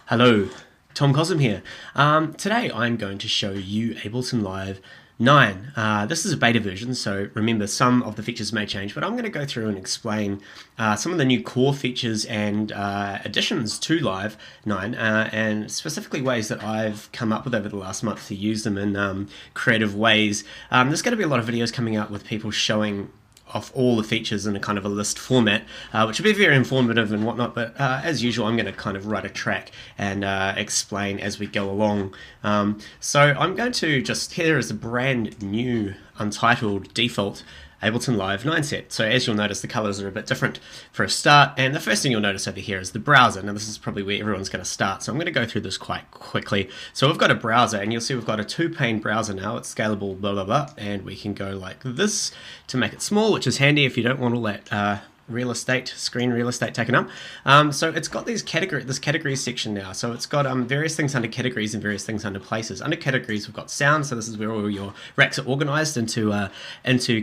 Hello, Tom Cosm here. Today I'm going to show you Ableton Live 9. This is a beta version, so remember some of the features may change, but I'm going to go through and explain some of the new core features and additions to Live 9, and specifically ways that I've come up with over the last month to use them in creative ways. There's going to be a lot of videos coming out with people showing off all the features in a kind of a list format, which will be very informative and whatnot, but as usual I'm going to kind of write a track and explain as we go along. So I'm going to just, here is a brand new Untitled default Ableton Live 9 set. So as you'll notice, the colors are a bit different for a start, and the first thing you'll notice over here is the browser. Now this is probably where everyone's going to start, so I'm going to go through this quite quickly. So we've got a browser, and you'll see we've got a two-pane browser now. It's scalable, blah blah blah, and we can go like this to make it small, which is handy if you don't want all that screen real estate taken up. So it's got this categories section now. So it's got various things under categories and various things under places. Under categories, we've got sound. So this is where all your racks are organized into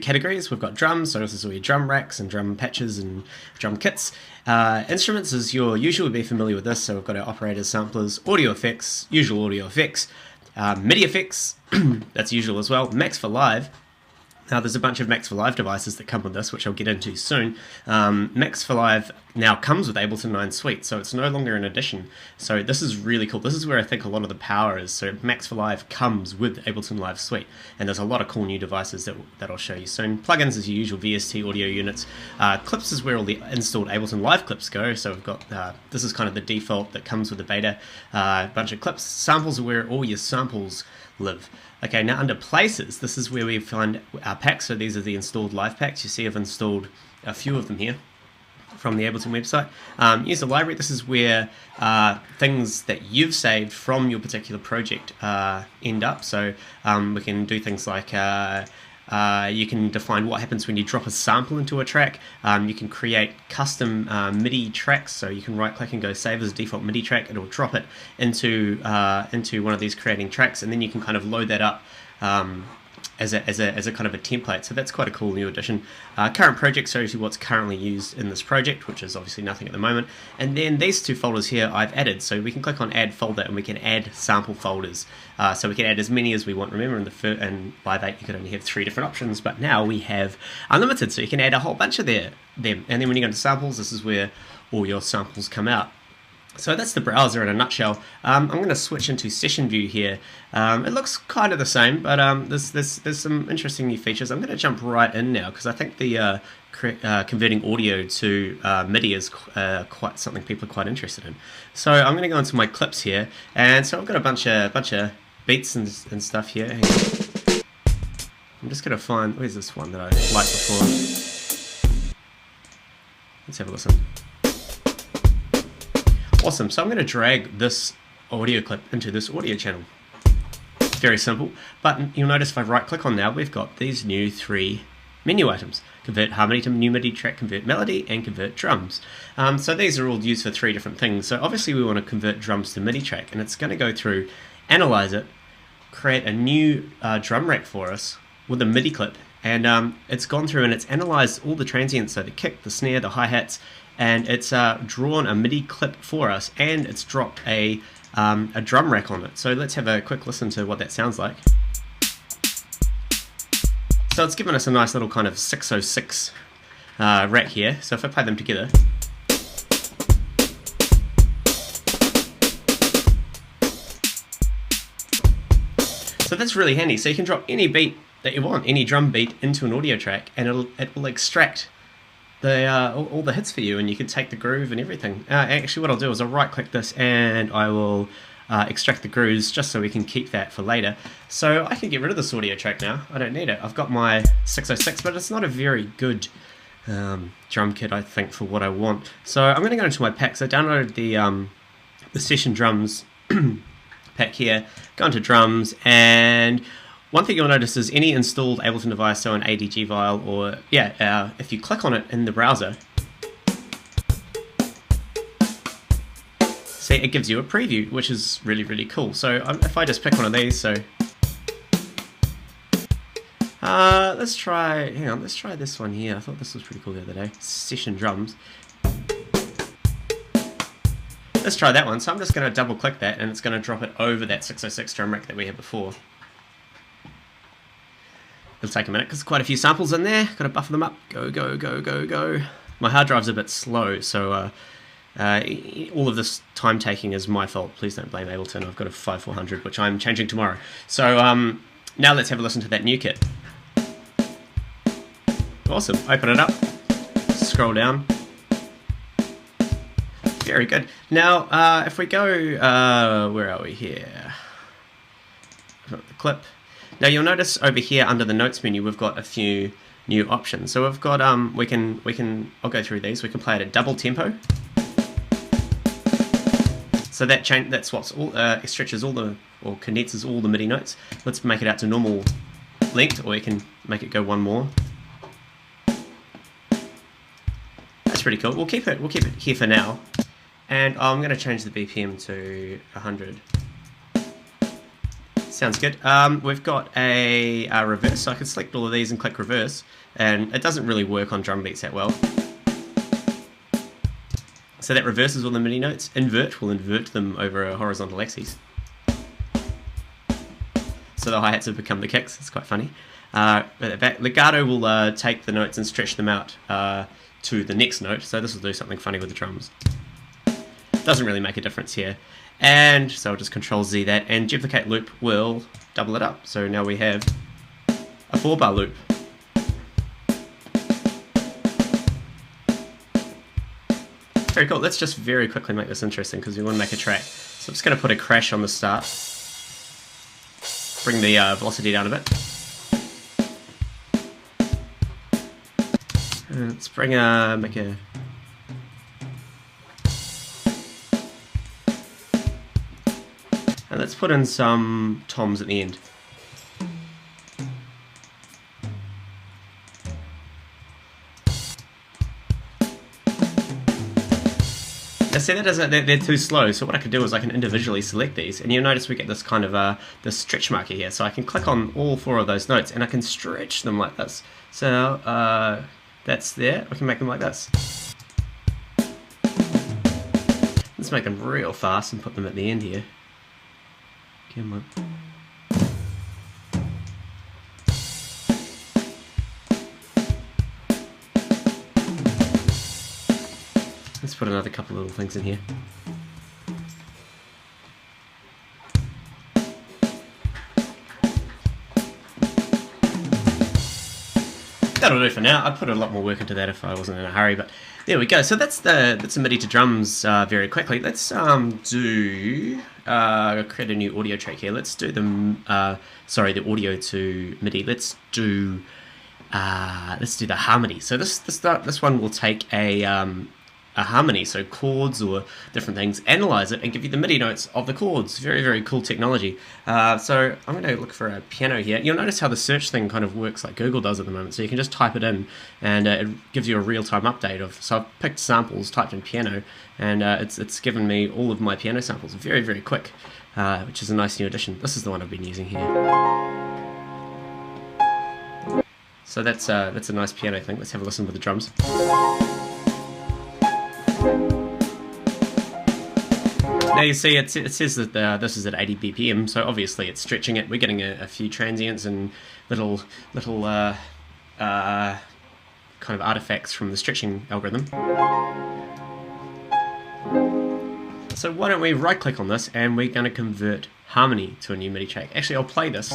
categories. We've got drums. So this is all your drum racks and drum patches and drum kits. Instruments is your usual, would be familiar with this. So we've got our operators, samplers, audio effects, usual audio effects, MIDI effects, that's usual as well. Max for live. Now there's a bunch of Max for Live devices that come with this, which I'll get into soon. Max for Live now comes with Ableton 9 Suite, so it's no longer an addition. So this is really cool. This is where I think a lot of the power is. So Max for Live comes with Ableton Live Suite, and there's a lot of cool new devices that I'll show you soon. Plugins is your usual VST audio units. Clips is where all the installed Ableton Live clips go. So we've got, this is kind of the default that comes with the beta. A bunch of clips. Samples are where all your samples live. Okay, now under places, this is where we find our packs. So these are the installed live packs. You see I've installed a few of them here from the Ableton website. Use the library. This is where things that you've saved from your particular project end up. So we can do things like you can define what happens when you drop a sample into a track. You can create custom MIDI tracks, so you can right click and go save as a default MIDI track. It'll drop it into one of these creating tracks, and then you can kind of load that up as a kind of a template. So that's quite a cool new addition. Current project shows you what's currently used in this project, which is obviously nothing at the moment. And then these two folders here I've added. So we can click on add folder and we can add sample folders. So we can add as many as we want. Remember in Live 8 you could only have 3 different options, but now we have unlimited, so you can add a whole bunch of them. And then when you go to samples, this is where all your samples come out. So that's the browser in a nutshell. I'm going to switch into session view here. It looks kind of the same, but there's some interesting new features. I'm going to jump right in now because I think the converting audio to MIDI is quite something people are quite interested in. So I'm going to go into my clips here, and so I've got a bunch of beats and stuff here. Hang on. I'm just going to find, where's this one that I liked before? Let's have a listen. Awesome, so I'm going to drag this audio clip into this audio channel. It's very simple, but you'll notice if I right click on now, we've got these new 3 menu items. Convert harmony to new MIDI track, convert melody, and convert drums. So these are all used for 3 different things. So obviously we want to convert drums to MIDI track, and it's going to go through, analyze it, create a new drum rack for us with a MIDI clip, and it's gone through and it's analyzed all the transients, so the kick, the snare, the hi-hats, and it's drawn a MIDI clip for us, and it's dropped a drum rack on it. So let's have a quick listen to what that sounds like. So it's given us a nice little kind of 606 rack here. So if I play them together, so that's really handy. So you can drop any beat that you want, any drum beat, into an audio track, and it will extract all the hits for you, and you can take the groove and everything. Actually, what I'll do is I'll right click this and I will extract the grooves just so we can keep that for later. So I can get rid of this audio track now. I don't need it. I've got my 606, but it's not a very good drum kit, I think, for what I want. So I'm going to go into my packs. I downloaded the Session Drums pack here, go into drums, and one thing you'll notice is any installed Ableton device, so an ADG file, or if you click on it in the browser, see, it gives you a preview, which is really, really cool. So if I just pick one of these, so let's try this one here. I thought this was pretty cool the other day. Session Drums. Let's try that one. So I'm just going to double click that, and it's going to drop it over that 606 drum rack that we had before. It'll take a minute because there's quite a few samples in there. Got to buffer them up. Go, go, go, go, go. My hard drive's a bit slow, so all of this time taking is my fault. Please don't blame Ableton. I've got a 5400, which I'm changing tomorrow. So now let's have a listen to that new kit. Awesome. Open it up. Scroll down. Very good. Now, if we go, where are we here? The clip. Now you'll notice over here under the notes menu, we've got a few new options. So we've got, we can, I'll go through these. We can play it at double tempo. So that swaps all, stretches all the, or condenses all the MIDI notes. Let's make it out to normal length, or we can make it go one more. That's pretty cool. We'll keep it here for now. And I'm going to change the BPM to 100. Sounds good. We've got a reverse, so I can select all of these and click reverse, and it doesn't really work on drum beats that well. So that reverses all the MIDI notes. Invert will invert them over a horizontal axis. So the hi-hats have become the kicks. It's quite funny. Legato will take the notes and stretch them out to the next note, so this will do something funny with the drums. Doesn't really make a difference here. And so I'll just Control Z that, and duplicate loop will double it up. So now we have a 4-bar loop. Very cool. Let's just very quickly make this interesting because we want to make a track. So I'm just going to put a crash on the start. Bring the velocity down a bit. And let's bring make a... And let's put in some toms at the end. Now see, they're too slow, so what I can do is I can individually select these, and you'll notice we get this kind of this stretch marker here, so I can click on all 4 of those notes and I can stretch them like this. So that's there, we can make them like this. Let's make them real fast and put them at the end here. Come on. Let's put another couple of little things in here. That'll do for now. I'd put a lot more work into that if I wasn't in a hurry, but there we go. So that's a MIDI to drums very quickly. Let's create a new audio track here. Let's do the audio to MIDI. Let's do the harmony. So this one will take a harmony, so chords or different things, analyze it and give you the MIDI notes of the chords. Very, very cool technology. So I'm going to look for a piano here. You'll notice how the search thing kind of works like Google does at the moment. So you can just type it in and it gives you a real-time update of, so I've picked samples, typed in piano, and it's given me all of my piano samples very, very quick, which is a nice new addition. This is the one I've been using here. So that's a nice piano thing. Let's have a listen with the drums. Now you see it says that this is at 80 BPM, so obviously it's stretching it. We're getting a few transients and little kind of artifacts from the stretching algorithm. So why don't we right click on this and we're going to convert harmony to a new MIDI track. Actually, I'll play this.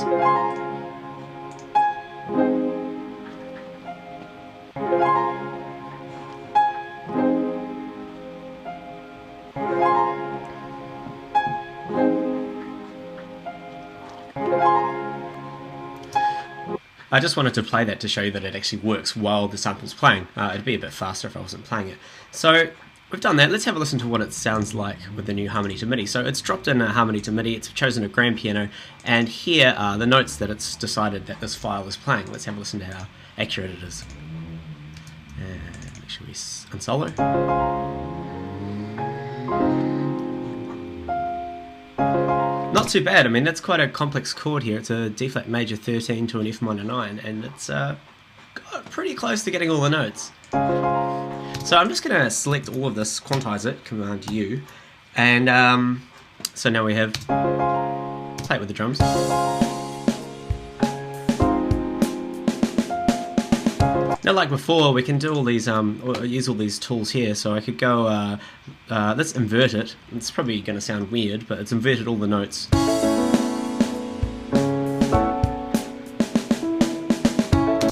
I just wanted to play that to show you that it actually works while the sample's playing. It'd be a bit faster if I wasn't playing it. So we've done that. Let's have a listen to what it sounds like with the new harmony to MIDI. So it's dropped in a harmony to MIDI, it's chosen a grand piano, and here are the notes that it's decided that this file is playing. Let's have a listen to how accurate it is. And make sure we unsolo. Not too bad. I mean, that's quite a complex chord here. It's a D flat major 13 to an F minor 9, and it's got pretty close to getting all the notes. So I'm just going to select all of this, quantize it, Command U, And so now we have play it with the drums. Now, like before, we can do all these, use all these tools here. So I could go, let's invert it. It's probably going to sound weird, but it's inverted all the notes.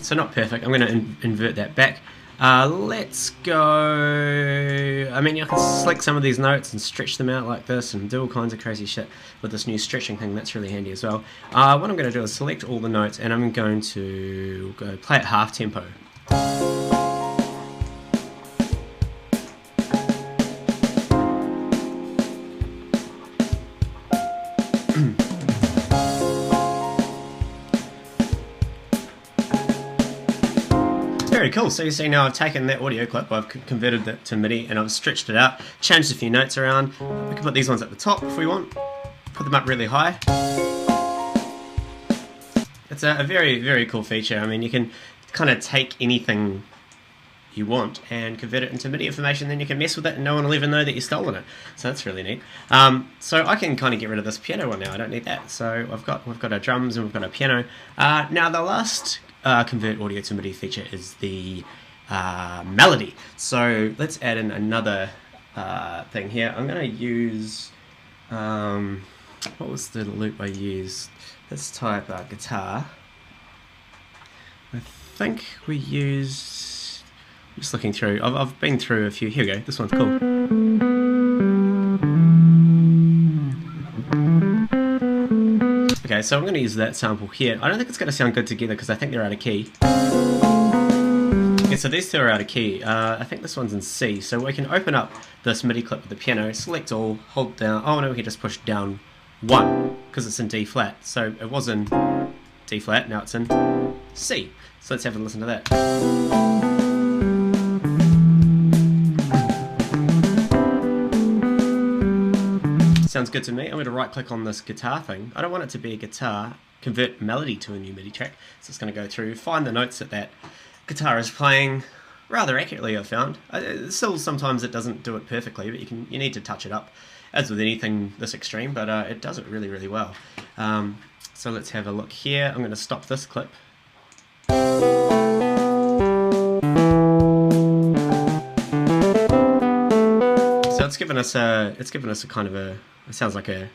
So not perfect. I'm going to invert that back. Let's go. I mean, you can select some of these notes and stretch them out like this and do all kinds of crazy shit with this new stretching thing. That's really handy as well. What I'm going to do is select all the notes and I'm going to go play at half tempo. Very cool. So you see now I've taken that audio clip, I've converted it to MIDI and I've stretched it out, changed a few notes around. We can put these ones at the top if we want, put them up really high. It's a very, very cool feature. I mean, you can kind of take anything you want and convert it into MIDI information, then you can mess with it and no one will even know that you've stolen it. So that's really neat. So I can kind of get rid of this piano one now, I don't need that. So we've got our drums and we've got our piano. Now the last convert audio to MIDI feature is the melody. So let's add in another thing here. I'm going to use, what was the loop I used? Let's type guitar. I think we used, I'm just looking through, I've been through a few, here we go, this one's cool. Okay, so I'm going to use that sample here. I don't think it's going to sound good together because I think they're out of key. Okay, so these two are out of key. I think this one's in C. So we can open up this MIDI clip with the piano, select all, hold down. Oh no, we can just push down 1 because it's in D flat. So it was in D flat, now it's in C. So let's have a listen to that. Sounds good to me. I'm going to right click on this guitar thing. I don't want it to be a guitar, convert melody to a new MIDI track. So it's going to go through, find the notes that guitar is playing rather accurately, I've found. Still sometimes it doesn't do it perfectly, but you need to touch it up, as with anything this extreme, but it does it really, really well. So let's have a look here. I'm going to stop this clip. So it's given us a kind of a, it sounds like a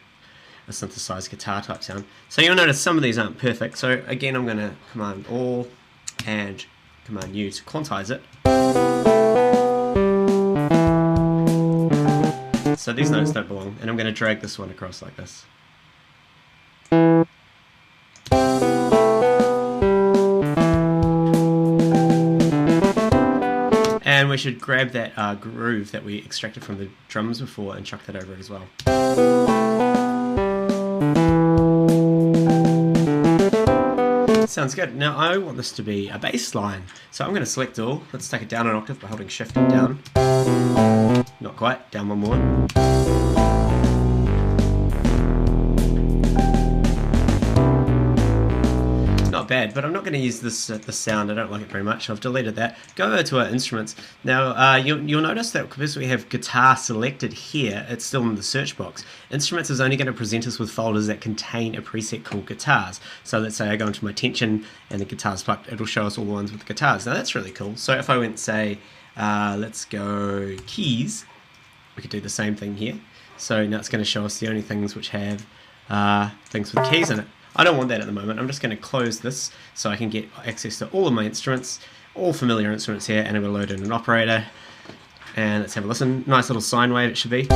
synthesized guitar type sound. So you'll notice some of these aren't perfect. So again, I'm going to Command All and Command U to quantize it. So these notes don't belong, and I'm going to drag this one across like this. And we should grab that groove that we extracted from the drums before and chuck that over it as well. Sounds good. Now I want this to be a bass line. So I'm going to select all. Let's take it down an octave by holding Shift and down. Not quite. Down one more. Not bad, but I'm not going to use this sound. I don't like it very much. I've deleted that. Go over to our instruments. Now you'll notice that because we have guitar selected here, it's still in the search box. Instruments is only going to present us with folders that contain a preset called guitars. So let's say I go into my tension and the guitar's plucked, it'll show us all the ones with the guitars. Now that's really cool. So if I went, say, let's go keys, we could do the same thing here. So now it's going to show us the only things which have things with keys in it. I don't want that at the moment. I'm just going to close this so I can get access to all of my instruments, all familiar instruments here, and I'm going to load in an operator. And let's have a listen. Nice little sine wave it should be.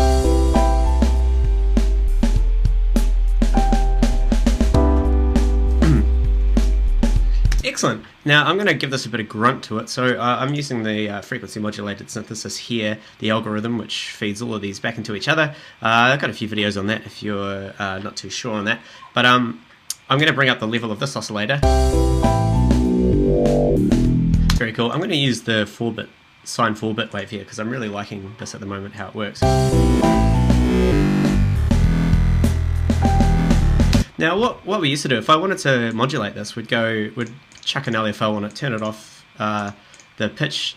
Excellent. Now I'm going to give this a bit of grunt to it. So I'm using the frequency modulated synthesis here, the algorithm which feeds all of these back into each other. I've got a few videos on that if you're not too sure on that. But I'm going to bring up the level of this oscillator. Very cool. I'm going to use the sine 4-bit wave here because I'm really liking this at the moment, how it works. Now what we used to do, if I wanted to modulate this, we'd chuck an LFO on it, turn it off, the pitch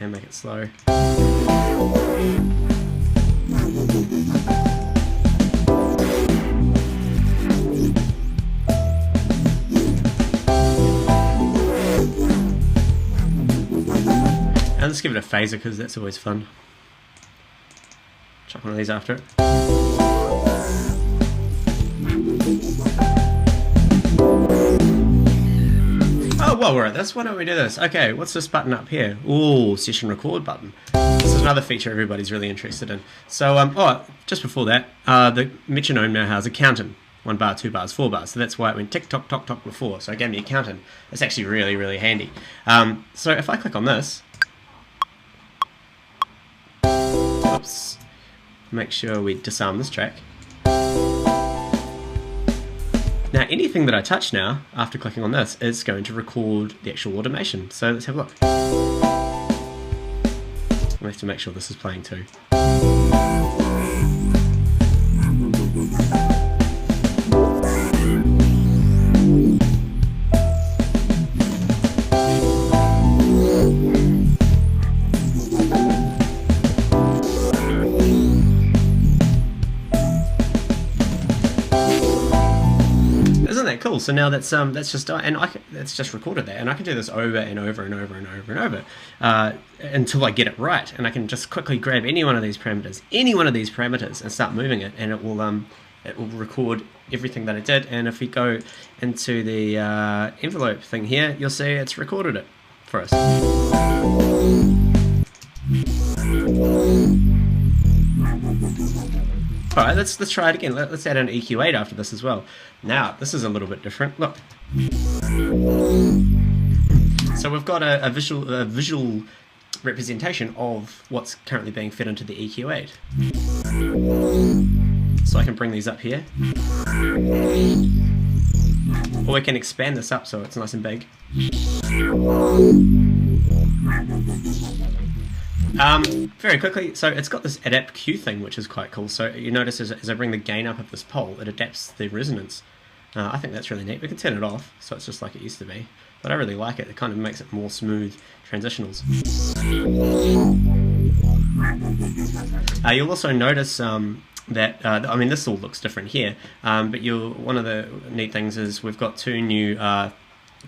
and make it slow. And let's give it a phaser because that's always fun. Chuck one of these after it. Oh, while we're at this, why don't we do this? Okay, what's this button up here? Ooh, session record button. This is another feature everybody's really interested in. So, oh, just before that, the metronome now has a counting. 1 bar, 2 bars, 4 bars. So that's why it went tick tock tock tock before. So it gave me a counting. It's actually really, really handy. So if I click on this, oops, make sure we disarm this track. Now anything that I touch now, after clicking on this, is going to record the actual automation. So let's have a look. We have to make sure this is playing too. Isn't that cool? So now that's just that's just recorded that, and I can do this over and over and over and over and over until I get it right, and I can just quickly grab any one of these parameters, and start moving it, and it will record everything that I did. And if we go into the envelope thing here, you'll see it's recorded it for us. Alright, let's try it again. Let's add an EQ8 after this as well. Now, this is a little bit different. Look. So we've got a visual representation of what's currently being fed into the EQ8. So I can bring these up here. Or we can expand this up so it's nice and big. Very quickly, so it's got this adapt Q thing, which is quite cool. So you notice as I bring the gain up of this pole, it adapts the resonance. I think that's really neat. We can turn it off, so it's just like it used to be. But I really like it. It kind of makes it more smooth transitionals. You'll also notice that, I mean, this all looks different here, but one of the neat things is we've got two new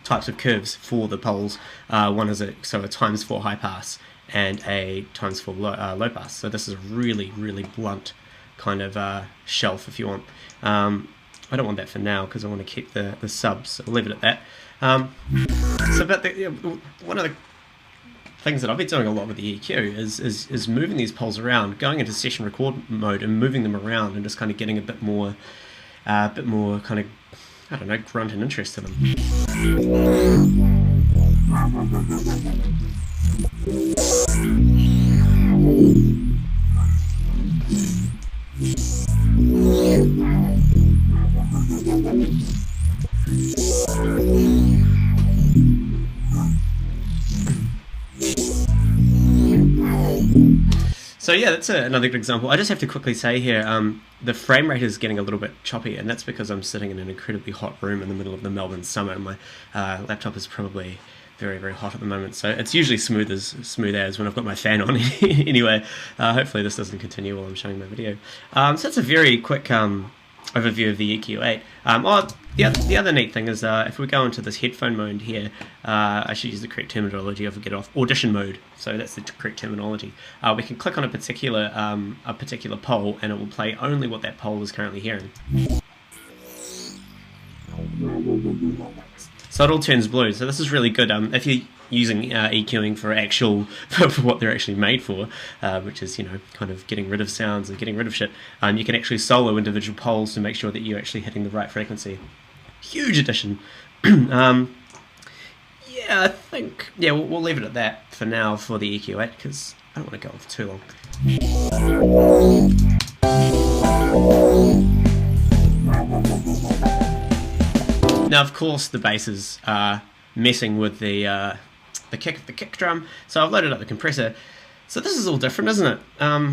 types of curves for the poles. One is a ×4 high pass and a ×4 low pass. So this is a really, really blunt kind of shelf if you want. I don't want that for now because I want to keep the subs, so I'll leave it at that. But one of the things that I've been doing a lot with the EQ is moving these poles around, going into session record mode and moving them around and just kind of getting a bit more kind of, I don't know, grunt and interest to them. So yeah, that's another good example. I just have to quickly say here, the frame rate is getting a little bit choppy, and that's because I'm sitting in an incredibly hot room in the middle of the Melbourne summer, and my laptop is probably very, very hot at the moment. So it's usually smooth as when I've got my fan on. Anyway, hopefully this doesn't continue while I'm showing my video. So that's a very quick overview of the EQ8. The other neat thing is if we go into this headphone mode here, I should use the correct terminology. I forget off audition mode. So that's the correct terminology. We can click on a particular pole, and it will play only what that pole is currently hearing. So it all turns blue. So this is really good if you're using EQing for what they're actually made for, which is, you know, kind of getting rid of sounds and getting rid of shit. You can actually solo individual poles to make sure that you're actually hitting the right frequency. Huge addition. Yeah, I think we'll leave it at that for now for the EQ8 because I don't want to go on for too long. Now, of course, the bass is messing with the kick drum, so I've loaded up the compressor. So this is all different, isn't it?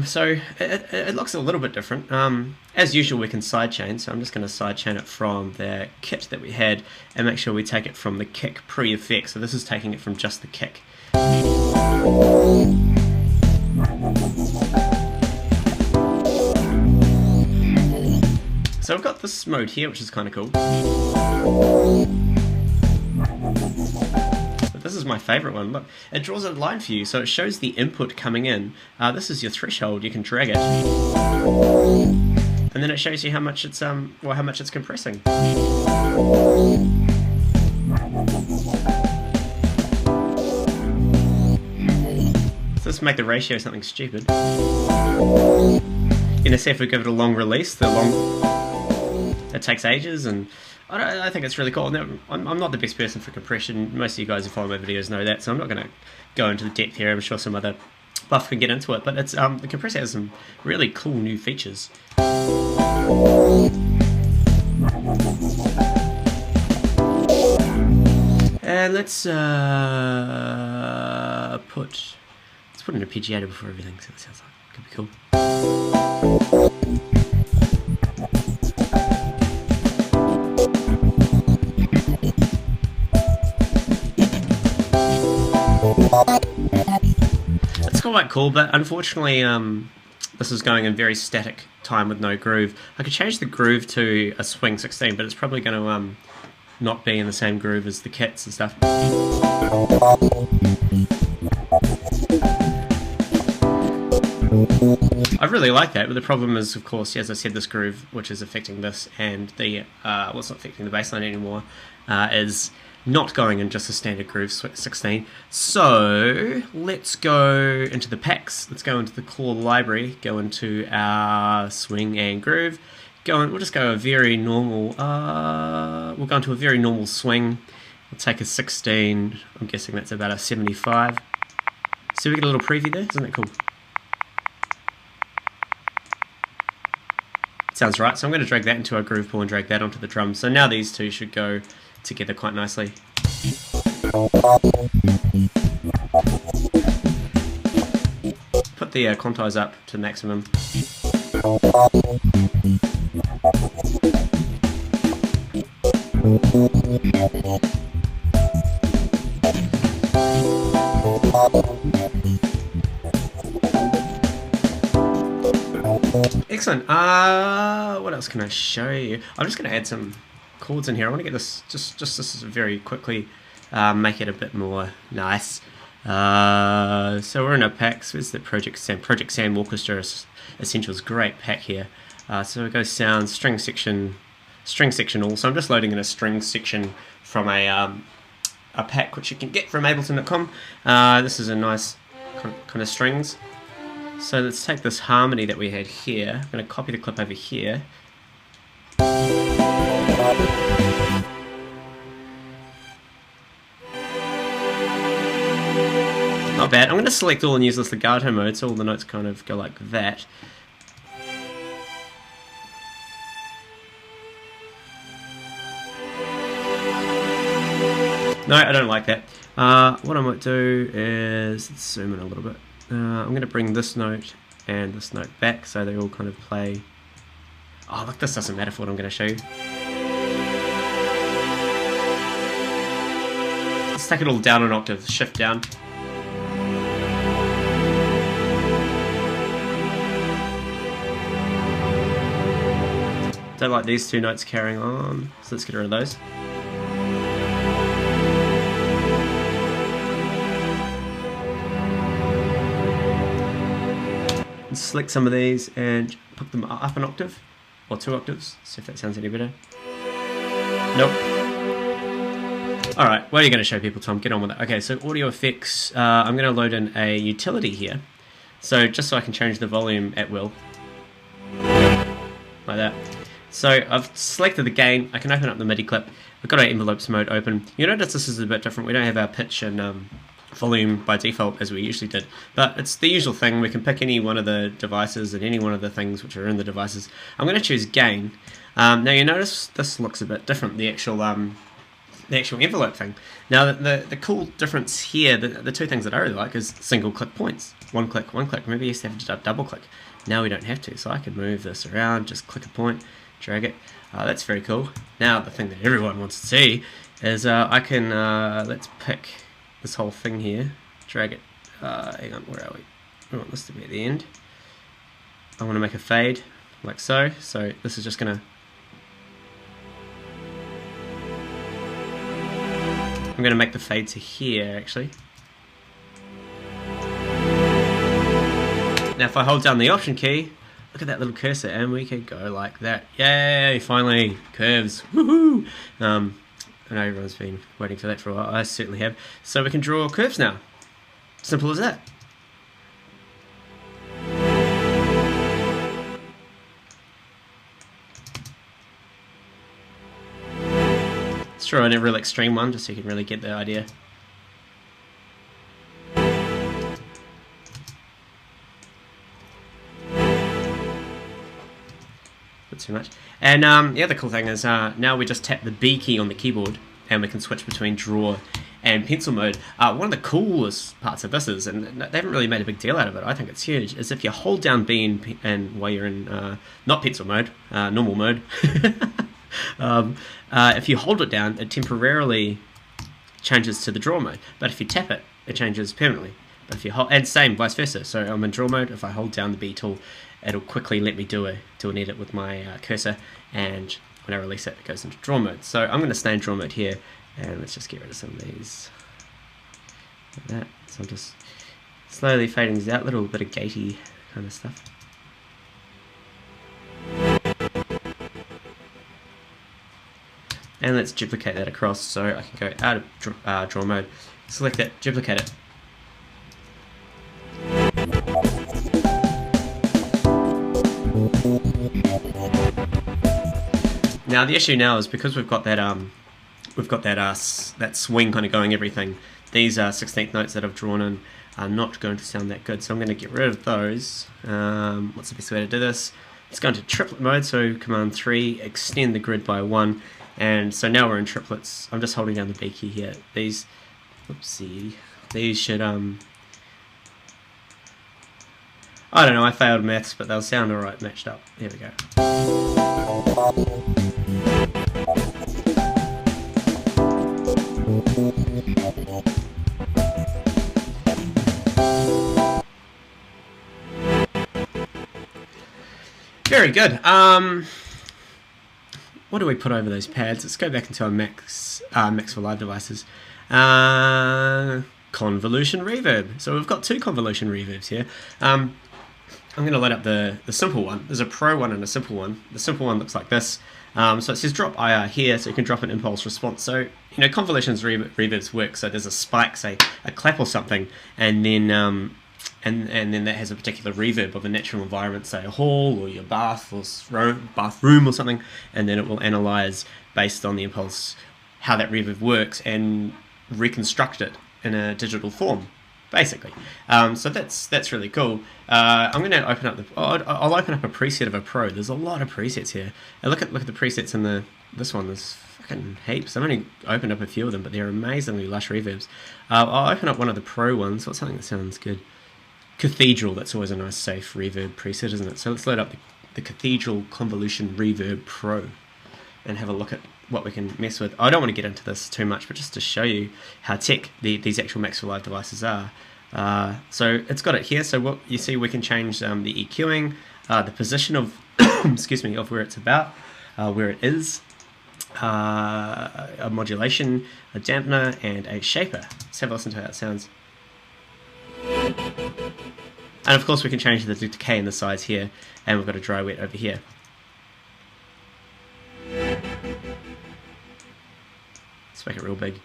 So it looks a little bit different. As usual, we can sidechain, so I'm just going to sidechain it from the kit that we had and make sure we take it from the kick pre-effect. So this is taking it from just the kick. So we've got this mode here, which is kind of cool. But this is my favorite one. Look, it draws a line for you, so it shows the input coming in. This is your threshold. You can drag it, and then it shows you how much it's how much it's compressing. So let's make the ratio something stupid. You know, see if we give it a long release, it takes ages, and I think it's really cool. Now, I'm not the best person for compression. Most of you guys who follow my videos know that, so I'm not going to go into the depth here. I'm sure some other buff can get into it, but it's the compressor has some really cool new features. And let's put in an arpeggiator before everything, so that sounds like it could be cool. It's quite cool, but unfortunately this is going in very static time with no groove. I could change the groove to a swing 16, but it's probably going to not be in the same groove as the kits and stuff. I really like that, but the problem is, of course, as I said, this groove, which is affecting this, and the well, it's not affecting the bass line anymore, is not going in just a standard groove 16. So let's go into the packs. Let's go into the core library, go into our swing and groove. We'll just go a very normal. We'll go into a very normal swing. We'll take a 16. I'm guessing that's about a 75. So we get a little preview there. Isn't that cool? Sounds right. So I'm going to drag that into our groove pool and drag that onto the drums. So now these two should go together quite nicely. Put the quantize up to maximum. Excellent. What else can I show you? I'm just going to add some chords in here. I want to get this just this very quickly, make it a bit more nice. So we're in our packs. Where's the Project Sam Orchestra Essentials? Great pack here. So we go sound, string section all. So I'm just loading in a string section from a pack which you can get from Ableton.com. This is a nice kind of strings. So let's take this harmony that we had here. I'm going to copy the clip over here. Not bad. I'm going to select all and use this legato mode, so all the notes kind of go like that. No, I don't like that. What I might do is, let's zoom in a little bit. I'm going to bring this note and this note back so they all kind of play. Oh, look, this doesn't matter for what I'm going to show you. Let's take it all down an octave, shift down. Don't like these two notes carrying on, so let's get rid of those. Select some of these and put them up an octave or 2 octaves. See if that sounds any better. Nope. Alright, what are you going to show people, Tom? Get on with it. Okay, so audio effects. I'm going to load in a utility here. So just so I can change the volume at will. Like that. So I've selected the gain. I can open up the Midi clip. We've got our envelopes mode open. You notice this is a bit different. We don't have our pitch and volume by default as we usually did, but it's the usual thing. We can pick any one of the devices and any one of the things which are in the devices. I'm going to choose gain. Now you notice this looks a bit different, the actual envelope thing. Now the cool difference here, the two things that I really like is single click points. One click. Maybe you used to have to double click. Now we don't have to, so I can move this around, just click a point, drag it. That's very cool. Now the thing that everyone wants to see is I can let's pick this whole thing here, drag it, hang on, where are we? We want this to be at the end. I want to make a fade, like so. So this is just going to... I'm going to make the fade to here, actually. Now if I hold down the Option key, look at that little cursor, and we can go like that. Yay, finally, curves, woohoo! I know everyone's been waiting for that for a while, I certainly have. So we can draw curves now. Simple as that. Let's draw in a real extreme one, just so you can really get the idea. Not too much. And the other cool thing is now we just tap the B key on the keyboard and we can switch between draw and pencil mode. One of the coolest parts of this is, and they haven't really made a big deal out of it, I think it's huge, is if you hold down B and while you're in not pencil mode, normal mode, if you hold it down, it temporarily changes to the draw mode, but if you tap it, it changes permanently. But if you hold, and same vice versa, so I'm in draw mode, if I hold down the B tool, it'll quickly let me do an edit with my cursor, and when I release it, it goes into draw mode. So I'm going to stay in draw mode here, and let's just get rid of some of these, like that. So I'm just slowly fading these out, a little bit of gatey kind of stuff. And let's duplicate that across, so I can go out of draw mode, select it, duplicate it. Now the issue now is because we've got that that swing kind of going everything. These 16th notes that I've drawn in are not going to sound that good, so I'm going to get rid of those. What's the best way to do this? Let's go into triplet mode. So Command 3, extend the grid by 1, and so now we're in triplets. I'm just holding down the B key here. These, oopsie, these should I don't know, I failed maths, but they'll sound alright matched up. There we go. Very good. What do we put over those pads? Let's go back into our Max for Live devices. Convolution reverb. So we've got two convolution reverbs here. I'm going to load up the simple one. There's a pro one and a simple one. The simple one looks like this. So it says drop IR here, so you can drop an impulse response. So, you know, convolutions reverbs work. So there's a spike, say a clap or something, and then then that has a particular reverb of a natural environment, say a hall or your bathroom or something, and then it will analyze based on the impulse how that reverb works and reconstruct it in a digital form, basically. So that's really cool. I'm going to open up I'll open up a preset of a Pro. There's a lot of presets here. And look at the presets in this one. There's fucking heaps. I've only opened up a few of them, but they're amazingly lush reverbs. I'll open up one of the Pro ones. What's something that sounds good? Cathedral. That's always a nice safe reverb preset, isn't it? So let's load up the Cathedral Convolution Reverb Pro and have a look at what we can mess with. I don't want to get into this too much, but just to show you how tech these actual Max for Live devices are. So it's got it here. So what you see, we can change the EQing, the position of excuse me, of where it's about, where it is, a modulation, a dampener, and a shaper. Let's have a listen to how it sounds. And of course we can change the decay and the size here, and we've got a dry wet over here. Let's make it real big.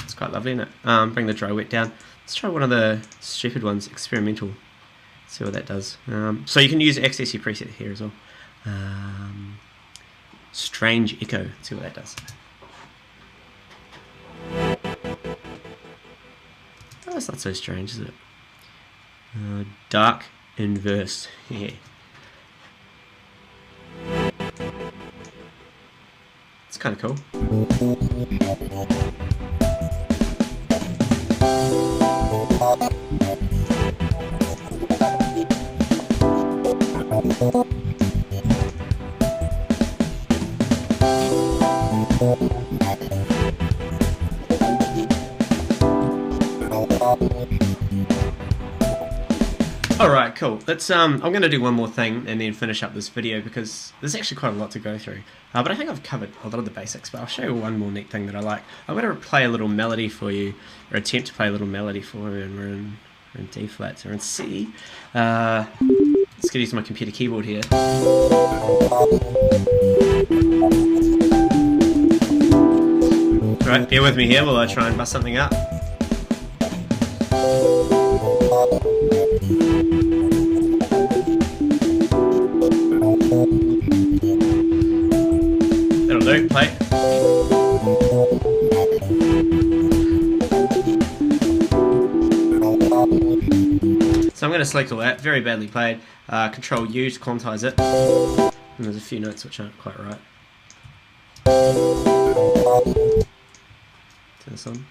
It's quite lovely, isn't it? Bring the dry wet down. Let's try one of the stupid ones, experimental. See what that does. So you can access your preset here as well. Strange echo. Let's see what that does. Oh, it's not so strange, is it? Dark inverse. Yeah. It's kind of cool. Alright, cool. Let's I'm going to do one more thing and then finish up this video because there's actually quite a lot to go through. But I think I've covered a lot of the basics, but I'll show you one more neat thing that I like. I'm going to play a little melody for you, or attempt to play a little melody for you, and we're in D flat, so we're in C. Let's get used to my computer keyboard here. Alright, bear with me here while I try and bust something out. That'll do, play. So I'm going to select all that, very badly played. Control U to quantize it. And there's a few notes which aren't quite right. Turn this on.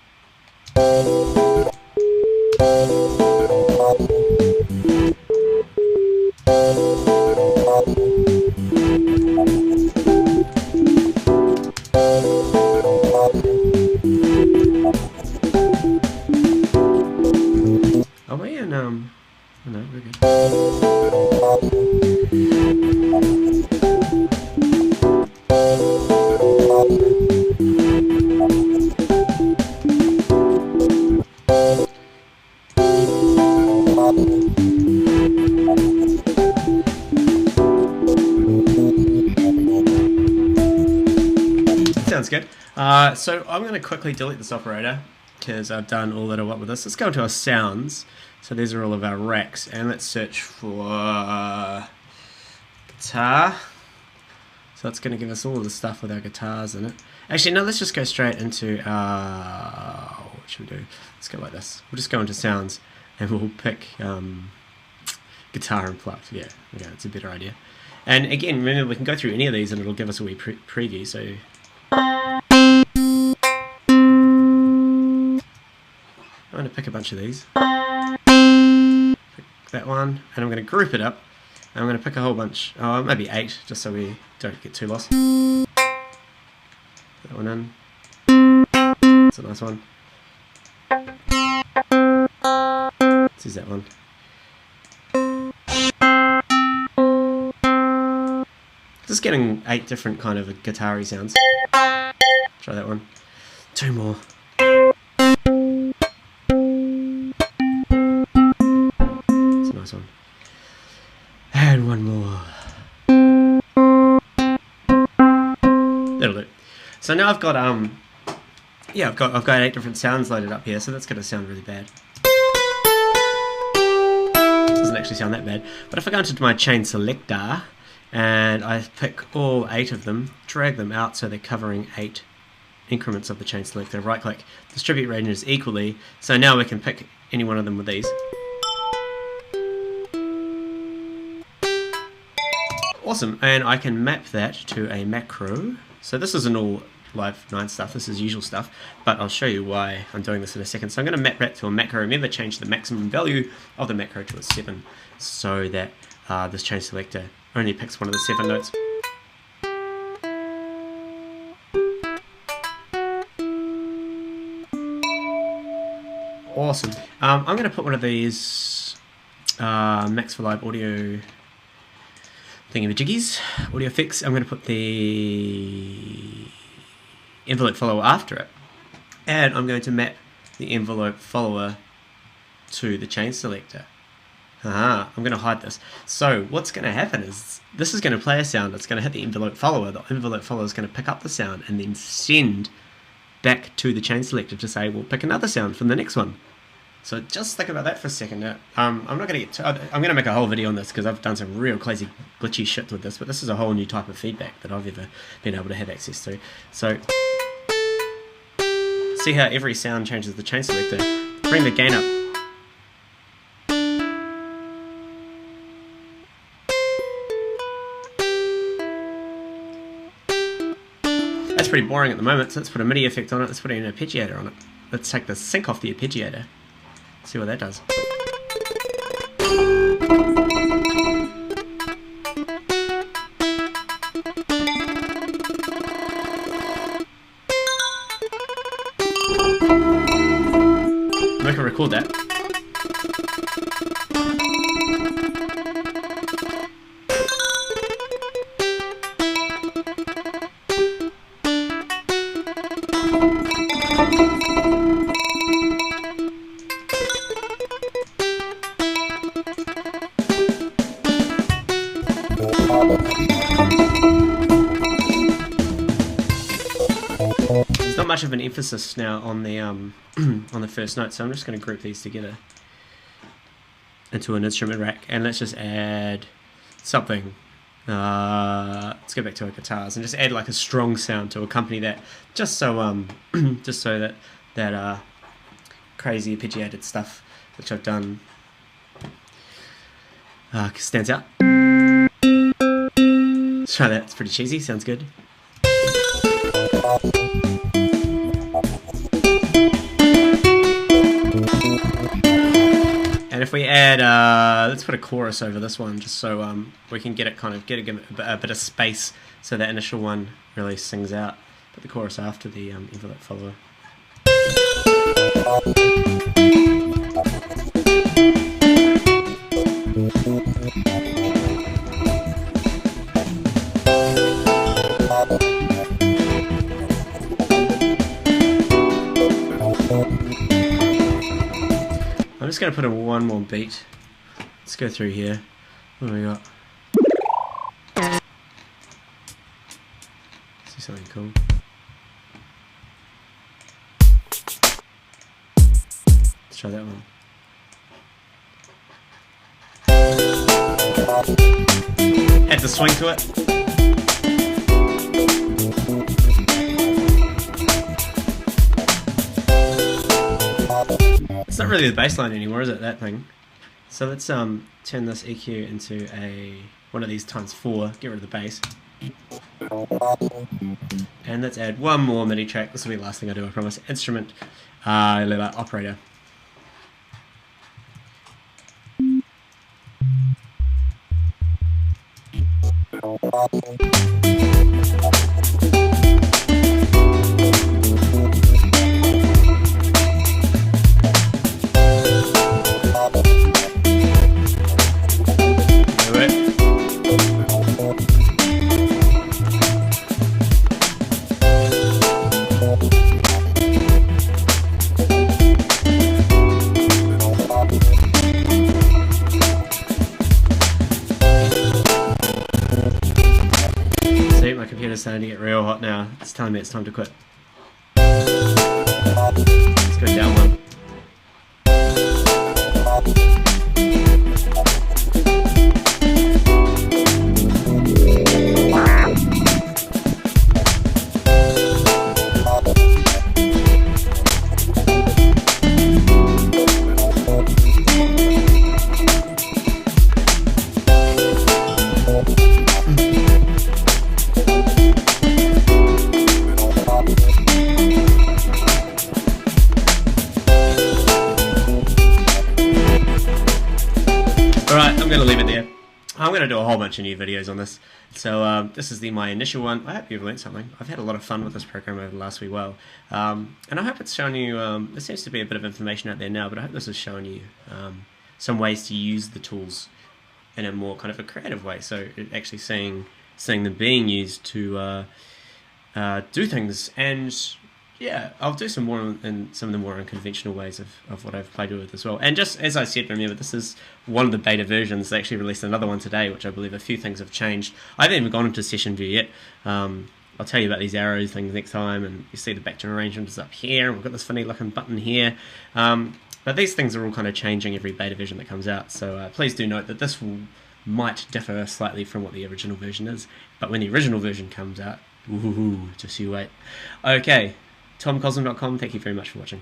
Are we in, oh no, we're good. Sounds good. So I'm going to quickly delete this operator because I've done all that I want with this. Let's go into our sounds. So these are all of our racks, and let's search for guitar. So it's going to give us all of the stuff with our guitars in it. Actually, no, let's just go straight into our, what should we do? Let's go like this. We'll just go into sounds, and we'll pick guitar and plucked. Yeah, okay, that's a better idea. And again, remember, we can go through any of these, and it'll give us a wee preview. So I'm going to pick a bunch of these. Pick that one, and I'm going to group it up. And I'm going to pick a whole bunch, maybe 8, just so we don't get too lost. That one in. That's a nice one. This is that one. Just getting 8 different kind of guitar-y sounds. Try that one. 2 more. It's a nice one. And 1 more. That'll do. So now I've got yeah, I've got 8 different sounds loaded up here, so that's gonna sound really bad. Doesn't actually sound that bad. But if I go into my chain selector and I pick all 8 of them, drag them out so they're covering 8 increments of the chain selector, right click, distribute ranges equally, so now we can pick any one of them with these. Awesome, and I can map that to a macro. So this isn't all Live 9 stuff, this is usual stuff, but I'll show you why I'm doing this in a second. So I'm going to map that to a macro. Remember, change the maximum value of the macro to a 7 so that this chain selector only picks one of the 7 notes. Awesome. I'm going to put one of these Max for Live audio thingamajiggies, audio effects. I'm going to put the envelope follower after it, and I'm going to map the envelope follower to the chain selector. I'm going to hide this. So what's going to happen is this is going to play a sound. It's going to hit the envelope follower. The envelope follower is going to pick up the sound and then send back to the chain selector to say, we'll pick another sound from the next one. So just think about that for a second. Now, I'm not going to get I'm going to make a whole video on this because I've done some real crazy glitchy shit with this, but this is a whole new type of feedback that I've ever been able to have access to. So see how every sound changes the chain selector. Bring the gain up. That's pretty boring at the moment, so let's put a MIDI effect on it. Let's put an arpeggiator on it. Let's take the sync off the arpeggiator. See what that does. record that. There's not much of an emphasis now on the on the first note, so I'm just going to group these together into an instrument rack, and let's just add something. Let's go back to our guitars and just add like a strong sound to accompany that, just so just so that crazy arpeggiated stuff which I've done stands out. Let's try that. It's pretty cheesy. Sounds good. And if we add, let's put a chorus over this one, just so we can get it a bit of space, so that initial one really sings out. Put the chorus after the envelope follower. I'm just going to put in one more beat. Let's go through here. What do we got? See something cool. Let's try that one. Add the swing to it. It's not really the bass line anymore, is it, that thing? So let's turn this EQ into one of these ×4, get rid of the bass. And let's add one more MIDI track. This will be the last thing I do, I promise. Instrument, operator. My computer's starting to get real hot now. It's telling me it's time to quit. Let's go down one. Alright, I'm going to leave it there. I'm going to do a whole bunch of new videos on this. So this is my initial one. I hope you've learned something. I've had a lot of fun with this program over the last wee while. And I hope it's shown you, there seems to be a bit of information out there now, but I hope this has shown you some ways to use the tools in a more kind of a creative way. So actually seeing them being used to do things. And yeah, I'll do some more in some of the more unconventional ways of what I've played with as well. And just as I said, remember, this is one of the beta versions. They actually released another one today, which I believe a few things have changed. I haven't even gone into session view yet. I'll tell you about these arrows things next time, and you see the background arrangement is up here, and we've got this funny looking button here. But these things are all kind of changing every beta version that comes out, so please do note that this might differ slightly from what the original version is. But when the original version comes out, ooh, just you wait. Okay. TomCosm.com, thank you very much for watching.